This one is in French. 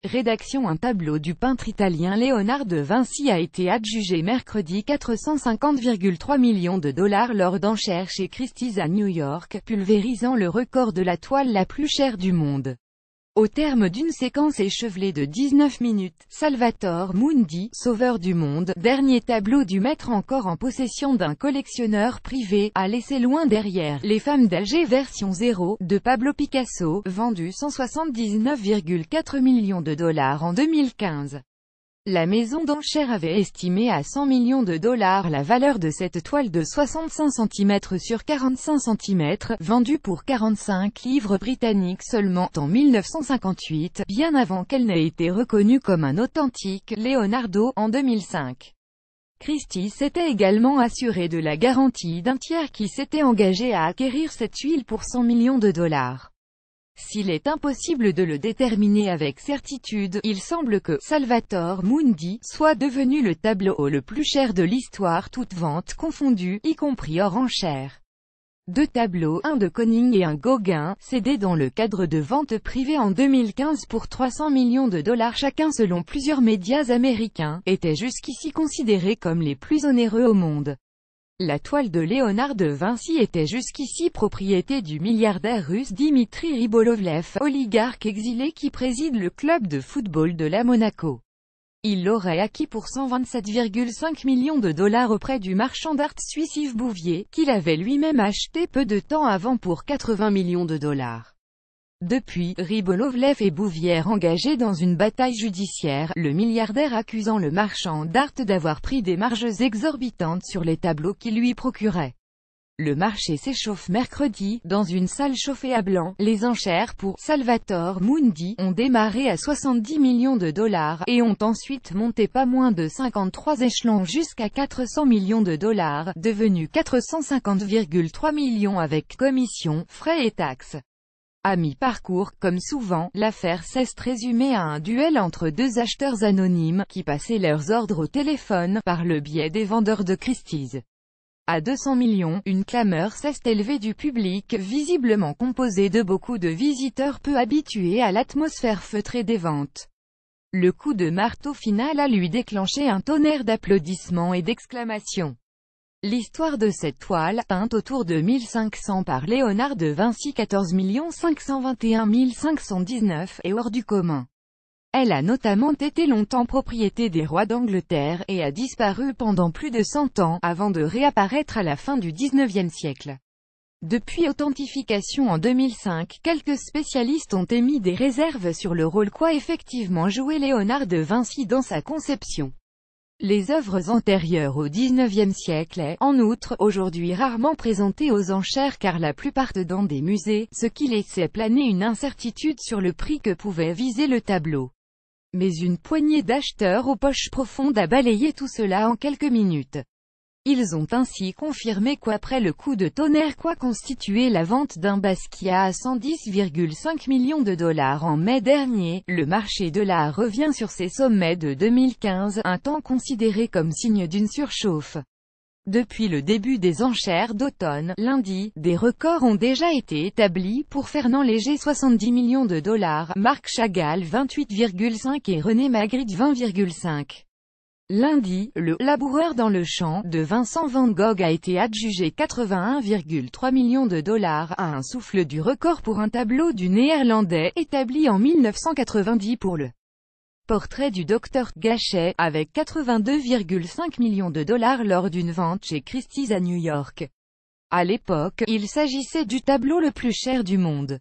Rédaction. Un tableau du peintre italien Léonard de Vinci a été adjugé mercredi 450,3 millions de dollars lors d'enchères chez Christie's à New York, pulvérisant le record de la toile la plus chère du monde. Au terme d'une séquence échevelée de 19 minutes, Salvatore Mundi, sauveur du monde, dernier tableau du maître encore en possession d'un collectionneur privé, a laissé loin derrière Les Femmes d'Alger version 0 de Pablo Picasso, vendu 179,4 millions de dollars en 2015. La maison d'enchères avait estimé à 100 millions de dollars la valeur de cette toile de 65 cm sur 45 cm, vendue pour 45 livres britanniques seulement en 1958, bien avant qu'elle n'ait été reconnue comme un authentique Leonardo en 2005. Christie s'était également assuré de la garantie d'un tiers qui s'était engagé à acquérir cette huile pour 100 millions de dollars. S'il est impossible de le déterminer avec certitude, il semble que Salvatore Mundi soit devenu le tableau le plus cher de l'histoire, toutes ventes confondues, y compris hors enchères. Deux tableaux, un de Koning et un Gauguin, cédés dans le cadre de ventes privées en 2015 pour 300 millions de dollars chacun selon plusieurs médias américains, étaient jusqu'ici considérés comme les plus onéreux au monde. La toile de Léonard de Vinci était jusqu'ici propriété du milliardaire russe Dimitri Ribolovlev, oligarque exilé qui préside le club de football de la Monaco. Il l'aurait acquis pour 127,5 millions de dollars auprès du marchand d'art suisse Yves Bouvier, qu'il avait lui-même acheté peu de temps avant pour 80 millions de dollars. Depuis, Ribolovlev et Bouvier engagés dans une bataille judiciaire, le milliardaire accusant le marchand d'art d'avoir pris des marges exorbitantes sur les tableaux qu'il lui procurait. Le marché s'échauffe mercredi, dans une salle chauffée à blanc. Les enchères pour Salvatore Mundi ont démarré à 70 millions de dollars, et ont ensuite monté pas moins de 53 échelons jusqu'à 400 millions de dollars, devenus 450,3 millions avec commissions, frais et taxes. À mi-parcours, comme souvent, l'affaire s'est résumée à un duel entre deux acheteurs anonymes, qui passaient leurs ordres au téléphone, par le biais des vendeurs de Christie's. À 200 millions, une clameur s'est élevée du public, visiblement composé de beaucoup de visiteurs peu habitués à l'atmosphère feutrée des ventes. Le coup de marteau final a lui déclenché un tonnerre d'applaudissements et d'exclamations. L'histoire de cette toile, peinte autour de 1500 par Léonard de Vinci 14 521 519, est hors du commun. Elle a notamment été longtemps propriété des rois d'Angleterre, et a disparu pendant plus de 100 ans, avant de réapparaître à la fin du XIXe siècle. Depuis authentification en 2005, quelques spécialistes ont émis des réserves sur le rôle qu'a effectivement joué Léonard de Vinci dans sa conception. Les œuvres antérieures au XIXe siècle est, en outre, aujourd'hui rarement présentée aux enchères car la plupart dans des musées, ce qui laissait planer une incertitude sur le prix que pouvait viser le tableau. Mais une poignée d'acheteurs aux poches profondes a balayé tout cela en quelques minutes. Ils ont ainsi confirmé qu'après le coup de tonnerre qu'a constitué la vente d'un Basquiat à 110,5 millions de dollars en mai dernier, le marché de l'art revient sur ses sommets de 2015, un temps considéré comme signe d'une surchauffe. Depuis le début des enchères d'automne, lundi, des records ont déjà été établis pour Fernand Léger 70 millions de dollars, Marc Chagall 28,5 et René Magritte 20,5. Lundi, le « laboureur dans le champ » de Vincent van Gogh a été adjugé 81,3 millions de dollars, à un souffle du record pour un tableau du Néerlandais, établi en 1990 pour le portrait du Dr Gachet, avec 82,5 millions de dollars lors d'une vente chez Christie's à New York. À l'époque, il s'agissait du tableau le plus cher du monde.